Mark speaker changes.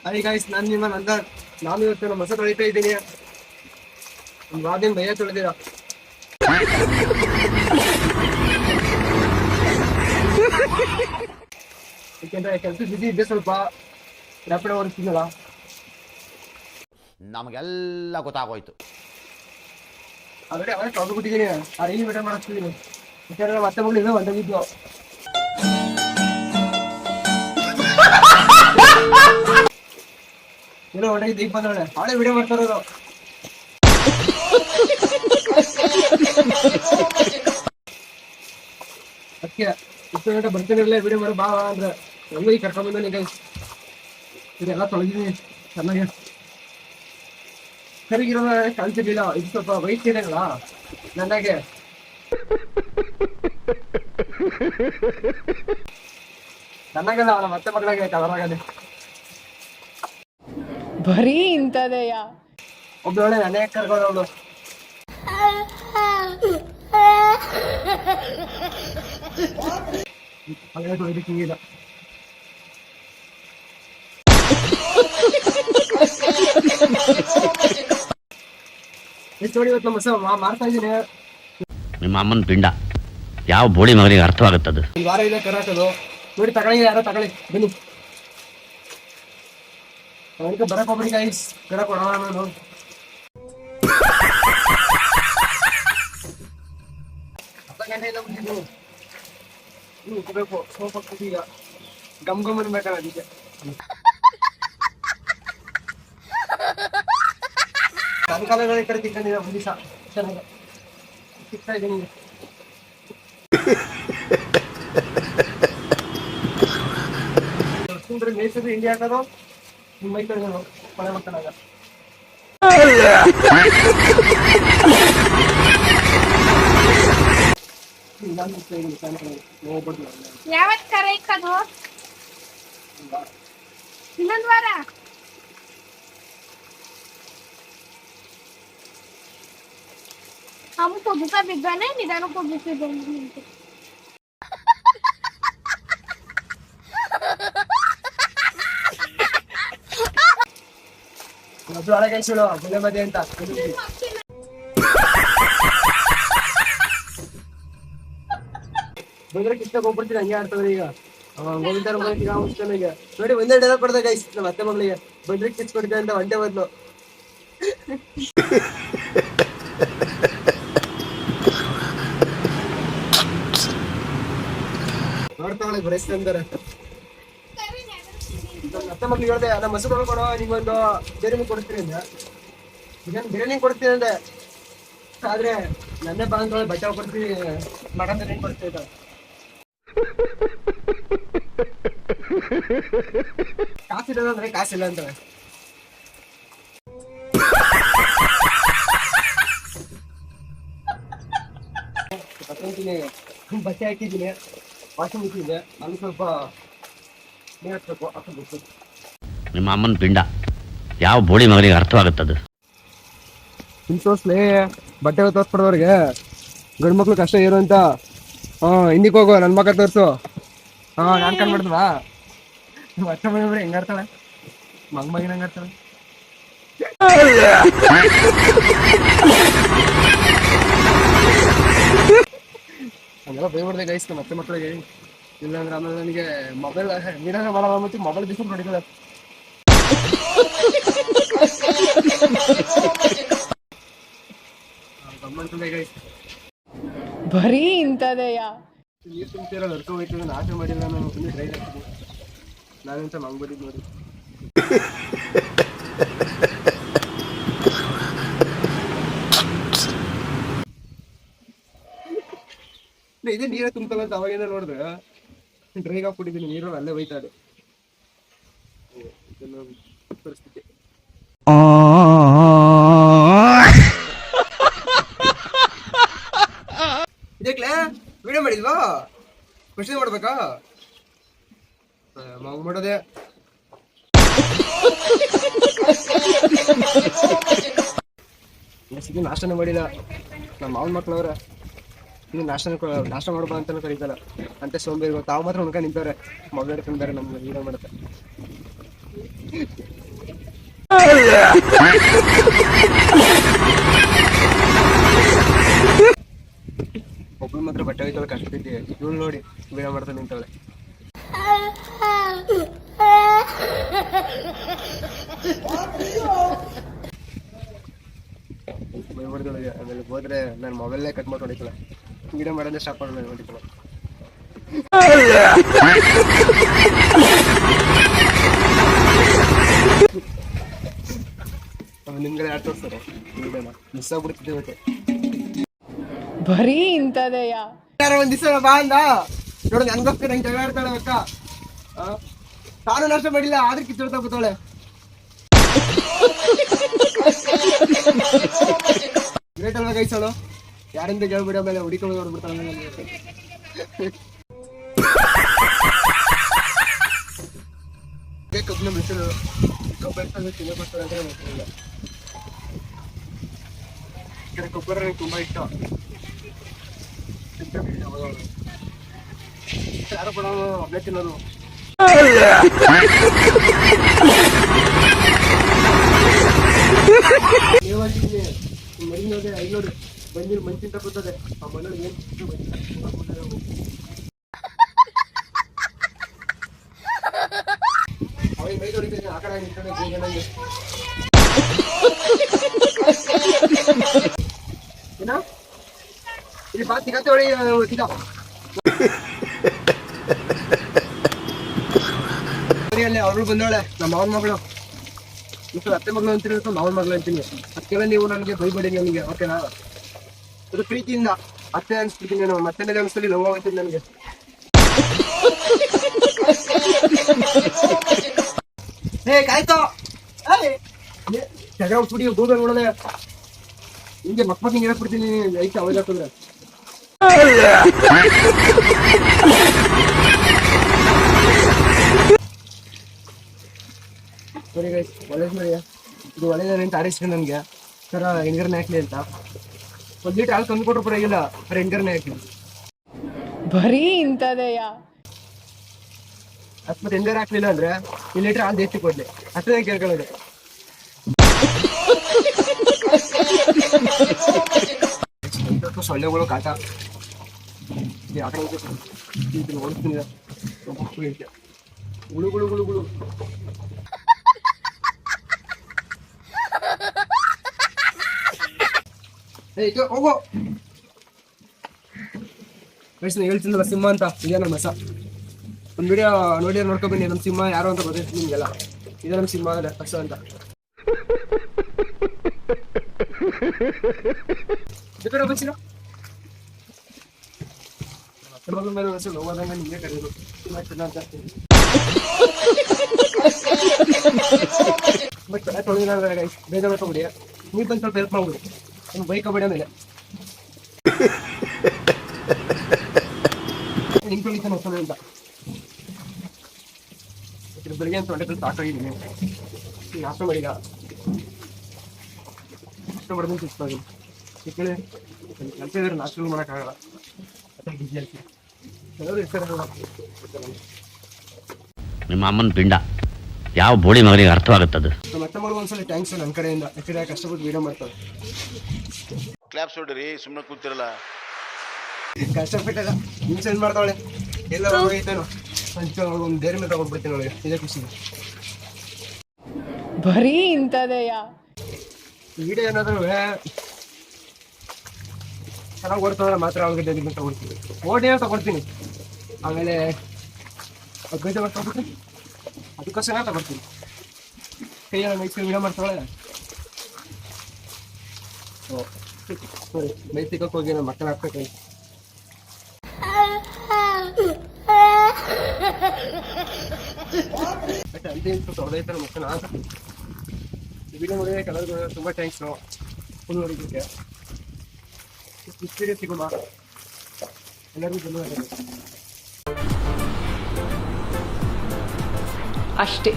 Speaker 1: Hi guys, ನಾನು ನಿಮ್ಮ ನಂದರ್. ನಾನು ಇವತ್ತು ನಮ್ಮ ಹೊಸ ತೊಳಿತಾ ಇದ್ದೀನಿ. ಒಂದು ವಾರದಿಂದ ಭಯ ತೊಳೆದಿರ ಯಾಕೆಂದ್ರೆ ಕೆಲಸ ಬಿಸಿ ಇದ್ದೆ, ಸ್ವಲ್ಪ ರ್ಯಾಪಿಡ್ ಓಡಿಸ್ತಿದ್ದಲ್ಲ.
Speaker 2: ನಮಗೆಲ್ಲ ಗೊತ್ತಾಗೋಯ್ತು.
Speaker 1: ಆಲ್ರೆಡಿ ಅವರೇ ತೊಳೆದ್ಬಿಟ್ಟಿದ್ದೀನಿ. ಆ ರೈಲಿ ಬೇಟ ಮಾಡಿಸ್ತಿದ್ದೀನಿ. ಯಾಕಂದ್ರೆ ಮತ್ತೆ ಮಗಳಿಂದ ಒಂದಾಗಿದ್ದು. ಏನೋ ಹೊರಗೆ ಈಗ ಬಂದವಳೆ, ಅವಳೇ ವಿಡಿಯೋ ಮಾಡ್ತಾರೋರು. ಅದಕ್ಕೆ ಇಷ್ಟು ಗಂಟೆ ಬರ್ತೀನಿರಲ್ಲ ವಿಡಿಯೋ ಮಾಡಿ ಬಾ ಅಂದ್ರೆ ಹೆಂಗ ಕರ್ಕೊಂಡ್ ಬಂದ ಈಗ ಇದೆಲ್ಲ ತೊಳೆದಿದ್ದೀನಿ ಚೆನ್ನಾಗಿ. ಸರಿಗಿರೋ ಕಾಣಿಸಿರ್ಲಿಲ್ಲ, ಇದು ಸ್ವಲ್ಪ ವೈಟ್ ಇದೆಯಲ್ಲ ನನಗೆ. ನನಗಲ್ಲ, ಅವಳ ಮತ್ತೆ ಮಗಳಿಗೆ ಕವರಾಗದೆ.
Speaker 3: ಬರೀ ಇಂಥದೆಯಾ?
Speaker 1: ಒಬ್ಬಳೆ ನನಗೆ ಕರ್ಕೊಂಡವಳು. ಹಾಗೆ ತೊಳಿದಕ್ಕಿಂಗಿಲ್ಲ. ಎಷ್ಟು ನೋಡಿ ಇವತ್ತು ನಮ್ಮ ಮಾಡ್ತಾ ಇದ್ದೀನಿ.
Speaker 2: ನಿಮ್ಮ ಅಮ್ಮನ ಪಿಂಡ ಯಾವ ಬೋಳಿ ಮಗನಿಗೆ ಅರ್ಥವಾಗುತ್ತದೆ.
Speaker 1: ಈ ವಾರ ಇದೆ ಕರಾಟದು ನೋಡಿ, ತಗೊಳ್ಳಿ, ಯಾರೋ ತಗೊಳ್ಳಿ ಬನ್ನಿ. ಅದಕ್ಕೆ ಬರಕ್ ಹೋಗ್ಬಿಡಿ ಗೈಸ್, ಕರ ಕೊಡೋಣ ನಾನು. ಅರ್ಧ ಗಂಟೆಯಿಂದ ಬಿಟ್ಟಿದ್ದು ಉಕ್ಕಬೇಕು, ಸೋಪ್ ಹಾಕ್ಬಿಟ್ಟು ಈಗ ಗಮ್ ಗಮ್ ಅನ್ಬೇಕಲ್ಲ ಅದಕ್ಕೆ. ನನ್ನ ಕಾಲಗಳ ಈ ಕಡೆ ತಿಕ್ಕೊಂಡಿದ್ದ ಒಂದು ದಿವಸ ಚೆನ್ನಾಗಿ ಸಿಗ್ತಾ ಇದ್ದೀನಿ. ಮೇಸದು ಇಂಡಿಯಾ ಹಾಕೋದು ನಿಮ್ಮ ಮೈ ಕಡೆ ಮಳೆ ಮಕ್ಕಳಾಗ.
Speaker 3: ಯಾವತ್ ಕರೆ ಇಕ್ಕದು? ಇನ್ನೊಂದ್ ವಾರ. हमको बुका बिगाने निदान को बुके देंगे.
Speaker 1: ಒಳಗೆ ಕೈಸಿಳು ಬೆಲೆ ಮದೆ ಅಂತ ಬಂದ್ರೆ ಕಿತ್ತಾಗ ಹೋಗ್ಬಿಡ್ತೀನಿ. ಹಂಗೆ ಆಡ್ತವ್ರೆ ಈಗ ಗೋವಿಂದರ ಈಗ ನೋಡಿ. ಒಂದೇ ಡೈಲಾಗ್ ಕೊಡ್ದೆ ಗೈಸ್ ನಮ್ಮ ಅತ್ತೆ ಮಗಳಿಗೆ, ಬಂದ್ರೆ ಕಿಚ್ ಕೊಡ್ತೆ ಅಂತ ಒಂದೇ ಬದ್ಲು. ನೋಡ್ತಾವಳೆ ಬರೆಸ್ ಅಂತಾರೆ. ಅತ್ತೆ ಮಕ್ಳಿಗೆ ಹೇಳ್ದೆ, ನಮ್ಮ ಹಸು ಕೊಡೋ ನಿಮ್ಗೊಂದು ಬಿರಿಯಾನಿ ಕೊಡ್ತೀನಿ ಅಂದೆ. ಈಗ ಬಿರಿಯಾನಿ ಕೊಡ್ತೀನಿ ಅಂದೆ, ಆದ್ರೆ ನನ್ನೇ ಬಾಂಧವಳೆ ಬಟ್ಟೆ ಕೊಡ್ತೀನಿ, ಮಟನ್ ಬಿರಿಯಾನಿ ಕೊಡ್ತೀನಿ ಅಂತ. ಕಾಸಿಲ್ಲ ಅಂದ್ರೆ ಕಾಸಿಲ್ಲ ಅಂತಾರೆ. ಬಟ್ಟೆ ಹಾಕಿದ್ದೀನಿ, ವಾಷಿಂಗ್ ಮಿಷಿನ್ ಇದೆ, ಅಲ್ಲಿ ಸ್ವಲ್ಪ ನೀರು ಹಚ್ಚಬೇಕು, ಹಾಕಬೇಕು.
Speaker 2: ನಿಮ್ಮ ಅಮ್ಮನ ಪಿಂಡ ಯಾವ ಬೋಳಿ ಮಗನಿಗೆ ಅರ್ಥವಾಗುತ್ತದೆ.
Speaker 1: ತೋರ್ಸ್ಲಿ ಬಟ್ಟೆ ತೋರ್ಸ್ಬಿಡೋರಿಗೆ ಗಂಡು ಮಕ್ಳು ಕಷ್ಟ ಏನು ಅಂತ. ಹಿಂದಿಗೆ ಹೋಗು, ನನ್ನ ಮಕ್ಕ ತೋರ್ಸು. ನಾನು ಕಂಡ್ಬಿಡ್ತವಾ ಮತ್ತೆ ಮನೆ ಹೆಂಗಾಡ್ತಾಳೆ, ಮಗಿನ ಹೆಂಗಾಡ್ತಾಳೆ. ಹಂಗೆಲ್ಲ ಬೈಬಿಡ್ದೆ ಗೈಸ್ ಮತ್ತೆ ಮಕ್ಕಳಿಗೆ. ಇಲ್ಲಾಂದ್ರೆ ಆಮೇಲೆ ನನಗೆ ಮೊಬೈಲ್ ನೀರಾಗ ಮಾಡಲ್ಲ ಮತ್ತೆ ಮೊಬೈಲ್ ಬಿಸ್ಕೊಂಡು ನೋಡಿದ್ರೆ
Speaker 3: ಬರೀ ಇಂಥದೆಯಾ?
Speaker 1: ನೀರು ತುಂಬ್ತಿರೋ ಹರ್ಕೊ ಹೋಯ್ತದೆ, ನಾಶ ಮಾಡಿಲ್ಲ ನಾನು. ಸುಮ್ಮನೆ ಡ್ರೈ ಆಗ್ತೀನಿ ನಾನಂತ ಮಂಗ್ಬಿಟ್ಟಿದ್ದು ನೋಡಿ. ಇದೇ ನೀರೇ ತುಂಬಲ್ಲ ಅಂತ ಅವಾಗೇನ ನೋಡಿದ್ರೆ ಡ್ರೈಗೆ ಹಾಕ್ಬಿಟ್ಟಿದ್ದೀನಿ. ನೀರು ಅಲ್ಲೇ ಹೋಯ್ತಾ ಇದೆ ಪರಿಸ್ಥಿತಿ. ಇದಕ್ಲೇ ವಿಡಿಯೋ ಮಾಡಿಲ್ವಾ? ಕ್ವಶನ್ ಮಾಡ್ಬೇಕಾ? ಮಂಗ್ ಮಾಡೋದೆ. ನಾಷ್ಟನೇ ಮಾಡಿಲ್ಲ ನಮ್ಮ ಮಾವನ ಮಕ್ಳವ್ರ. ಇದು ನಾಷ್ಟ ಮಾಡ್ಬಾ ಅಂತಾನು ಕರೀತಾರ. ಅಂತ ಸೋಂಬೇರಿ ತಾವು ಮಾತ್ರ ಉಣ್ಕೊಂಡು ನಿಂತವ್ರೆ, ಮೊಬೈಲ್ ಹಿಡ್ಕೊಂಡ್ರೆ ನಮ್ಗೆ ಹೀರೋ ಮಾಡುತ್ತೆ. ಒಬ್ಳು ಮಾತ್ರ ಬಟ್ಟೆ ಹೋಯ್ತಾಳೆ ಕಷ್ಟ ಐತಿ, ಇವಳು ನೋಡಿ ವಿಡಿಯೋ ಮಾಡ್ತಾನೆ ನಿಂತಾಳೆ. ಬೈಬಡ್ದೊಳಗೆ ಆಮೇಲೆ ಹೋದ್ರೆ ನಾನು ಮೊಬೈಲ್ನೇ ಕಟ್ ಮಾಡ್ಕೊಂಡು ಹೊಡಿತಾಳೆ, ವಿಡಿಯೋ ಮಾಡೋದೇ ಸ್ಟಾಪ್ ಮಾಡೋಣ ಹೊಡಿತಾಳೆ. ನಿಮ್ಗೆ ಯಾರು ತೋರಿಸ್ತಾರೆ ವಿಡಿಯೋನ? ಮಿಸ್ ಆಗ್ಬಿಡ್ತಿದ್ದೆ ಇವತ್ತು.
Speaker 3: ಬರೀ ಇಂಥದೆಯಾ?
Speaker 1: ಒಂದ್ ದಿವಸ ಬಾ ಅಂದ ನೋಡು, ನನ್ಗೋಸ್ಕರ ನಂಗೆ ಜಗಳ ಆಡ್ತಾಳೆ ಅಕ್ಕ. ತಾನು ನಷ್ಟ ಮಾಡಿಲ್ಲ ಆದ್ರೆ ಕಿತ್ತೋಡ್ತಾ ಕೂತಾಳೆ. ಗ್ರೇಟ್ ಅಲ್ವಾ ಗೈಸಳು? ಯಾರಿಂದ ಕೇಳ್ಬಿಡ ಮೇಲೆ ಹುಡಿಕೊಂಡು ನೋಡ್ಬಿಡ್ತಾಳೆ. ಕಬ್ಬನ ಮೆಸರು ತಿನ್ನೋಕ್ಕೋಸ್ಕರ ಅಂತ ಗೊತ್ತಿಲ್ಲ. ಕೊಬ್ಬರ ನನಗೆ ತುಂಬಾ ಇಷ್ಟ. ಯಾರೋ ಕೂಡ ಒಬ್ಬನೇ ತಿನ್ನೋದು. ಮರಿ ನೋಡಿ ಐನೋಡು ಬಂದಿರು ಮಂಚಿಂತ ಕೂತದೆ. ಆ ಮನೇಲಿ ಏನ್ ಅವಾಗ ಮೈ ಹೊಡಿತೀನಿ ಆ ಕಡೆ ನಿಂತ್ಕೊಂಡೆ ಏನೋ ಇಲ್ಲಿ ಬಾ ತಿಗತ್ತೆ ಹೊಡಿ ತಿಗ ಅಲ್ಲಿ ಅವ್ರು ಬಂದವಳೆ ನಮ್ಮ ಮಾವನ ಮಗಳು. ಅತ್ತೆ ಮಗಳು ಅಂತೀನಿ, ಮಾವನ ಮಗಳು ಅಂತೀನಿ. ಅದಕ್ಕೆಲ್ಲ ನೀವು ನನಗೆ ಬೈಬೇಡಿ ನನಗೆ, ಓಕೆನಾ? ಅದು ಪ್ರೀತಿಯಿಂದ ಅತ್ತೆ ಅನ್ಸ್ಬಿಡ್ತೀನಿ ನಾನು, ಮತ್ತೆ ಅನ್ಸಲಿ ಲವ್ ಆಗ್ತೀನಿ ನನಗೆ. ಹೇ ಕಾಯ್ತು ಜಗಳ ಹುಟ್ಬಿಡಿ ಗೂಗಲ್ ನೋಡೋದೆ ಹಿಂಗೆ ಮಕ್ಕಳು ಹಿಂಗೆ ಹೇಳ್ಬಿಡ್ತೀನಿ ಐತೆ ಅವಾಗ ಹಾಕಿದ್ರೆ. ಸರಿ ಗೈಸ್, ಒಳ್ಳೇದು ನೋಡಿ, ಇದು ಒಳ್ಳೇದೇನಂತ ಆರಿಸ್ಕೊಂಡು ನನಗೆ ಸರ ಹೆಂಗರ್ನೇ ಹಾಕ್ಲಿ ಅಂತ. 1 ಲೀಟರ್ ಹಾಲು ತಂದು ಕೊಟ್ಟರು ಪರವಾಗಿಲ್ಲ, ಸರ್ ಹೆಂಗರ್ನೇ ಹಾಕಿ.
Speaker 3: ಬರೀ ಇಂಥದೆಯಾ?
Speaker 1: ಅಕಸ್ಮಾತ್ ಹೆಂಗಾರ ಹಾಕ್ಲಿಲ್ಲ ಅಂದ್ರೆ 1 ಲೀಟರ್ ಹಾಲು ಜಾಸ್ತಿ ಕೊಡ್ಲಿ, ಅಷ್ಟೇ ಕೇಳ್ಕೊಳ್ಳೋದು. ಸೊಳ್ಳೆಗಳು ಕಾಟ ಹುಳು ಗುಳು ಗುಳು ಗುಳು. ಹೋಗೋ ಹೇಳ್ತಿದ್ದಲ್ಲ ಸಿಂಹ ಅಂತ, ಇದೇ ನಮ್ಮ ಮಸ. ಒಂದು ವಿಡಿಯೋ ನೋಡಿ ನೋಡ್ಕೊಬನ್ನಿ, ನಮ್ಮ ಸಿಂಹ ಯಾರು ಅಂತ ಗೊತ್ತಿತ್ತು ನಿಮ್ಗೆಲ್ಲ. ಇದೇ ನಮ್ಮ ಸಿಂಹ ಹಸ ಅಂತ. ಬಸ್ಸಿನ ಮೇಲೆ ಹೋದಂಗ ನಿಮಗೆ ಕರೆಯೋದು ಅಂತ. ಬಟ್ ತೊಳೆದಿಲ್ಲ ಬೇಜಾರು ತಗೊಬಿಡಿ, ನೀವು ಬಂದು ಸ್ವಲ್ಪ ಹೆಲ್ಪ್ ಮಾಡ್ಬಿಡಿ. ಒಂದು ಬೈಕ್ ಬಿಡ ಮೇಲೆ ನಿಂಗೆ ತೊಳಿತಾನೆ ಹೊಸ ಅಂತ. ಬೆಳಿಗ್ಗೆ ಅಂತ ಹೊಟ್ಟೆ ಸಾಕಾಗಿದ್ದೀನಿ, ಈಗ ನಾಷ್ಟ ಮಾಡಿದ ನಾಷ್ಟ ಮಾಡ್ದಂತ ಸಿಗ್ತಾಯಿದ್ದೀನಿ. ಕೇಳಿ ಕೆಲಸ ಇದ್ರೆ ನಾಷ್ಟ ಮಾಡೋಕ್ಕಾಗಲ್ಲ, ಅದ್ರ ಬಿಸಿ ಆಗ್ತೀನಿ. ಕೆಲವರು ಇರ್ತಾರಲ್ಲ.
Speaker 2: ನಿಮ್ಮ ಅಮ್ಮನ ಪಿಂಡ ಯಾವ ಬೋಳಿ ಮಗನಿಗೆ ಅರ್ಥವಾಗುತ್ತದು?
Speaker 1: ನಮ್ಮ ಅತ್ತೆ ಮಗಳು ಒಂದ್ಸಲ ಥ್ಯಾಂಕ್ಸ್ ನನ್ನ ಕಡೆಯಿಂದ, ಯಾಕಂದ್ರೆ ಕಷ್ಟಪಟ್ಟು ವೀಡಿಯೋ ಮಾಡ್ತಾರೆ.
Speaker 4: ಕ್ಲಾಪ್ಸ್ ಹೊಡ್ರಿ, ಸುಮ್ಮನೆ ಕೂತಿರಲ್ಲ.
Speaker 1: ಕಷ್ಟಪಟ್ಟಾಗ ಇನ್ಸೆಂಡ್ ಮಾಡ್ತಾವಳೆ, ಎಲ್ಲ ಹೋಗೈತೇನೋ ಒಂದು ಬೇರೆ ಮೇಲೆ ತಗೊಂಡ್ಬಿಡ್ತೀನಿ ಅವಳಿಗೆ, ಇದೇ ಖುಷಿ.
Speaker 3: ಬರೀ ಇಂಥದೆಯಾ?
Speaker 1: ವಿಡಿಯೋ ಏನಾದರೂ ಚೆನ್ನಾಗಿ ಓಡ್ತಾವೆ ಮಾತ್ರ ಅವ್ರಿಗೆ ಡೆಲಿವರಿ ತಗೊಳ್ತೀನಿ, ಓಡಿಯೋ ತಗೊಳ್ತೀನಿ. ಆಮೇಲೆ ಬೇಜ ತಗೊಳ್ತೀನಿ, ಅದಕ್ಕೋಸ್ಕರ ತಗೊಳ್ತೀನಿ. ಕೈಯೆಲ್ಲ ಮೈಸೂರು ವಿಡಿಯೋ ಮಾಡ್ತಾವಳೆ. ಸರಿ ಮೈ ಸಿಕ್ಕಕ್ಕೆ ಹೋಗಿ ನಮ್ಮ ಮಕ್ಕಳು ಹಾಕ್ಬೇಕು. ಬಟ್ ಅಂತ ತೊಳೆದೈತಾರೆ ಮಕ್ಕಳ ವಿಡಿಯೋ ನೋಡಿ ಕೆಲವ್ರಿಗೆ ತುಂಬ ಥ್ಯಾಂಕ್ಸ್ ಫುಲ್ ನೋಡಿದ್ದಕ್ಕೆ. ವಿಡಿಯೋ ಸಿಗೋಣ, ಎಲ್ಲರಿಗೂ ಧನ್ಯವಾದಗಳು
Speaker 3: ಅಷ್ಟೇ.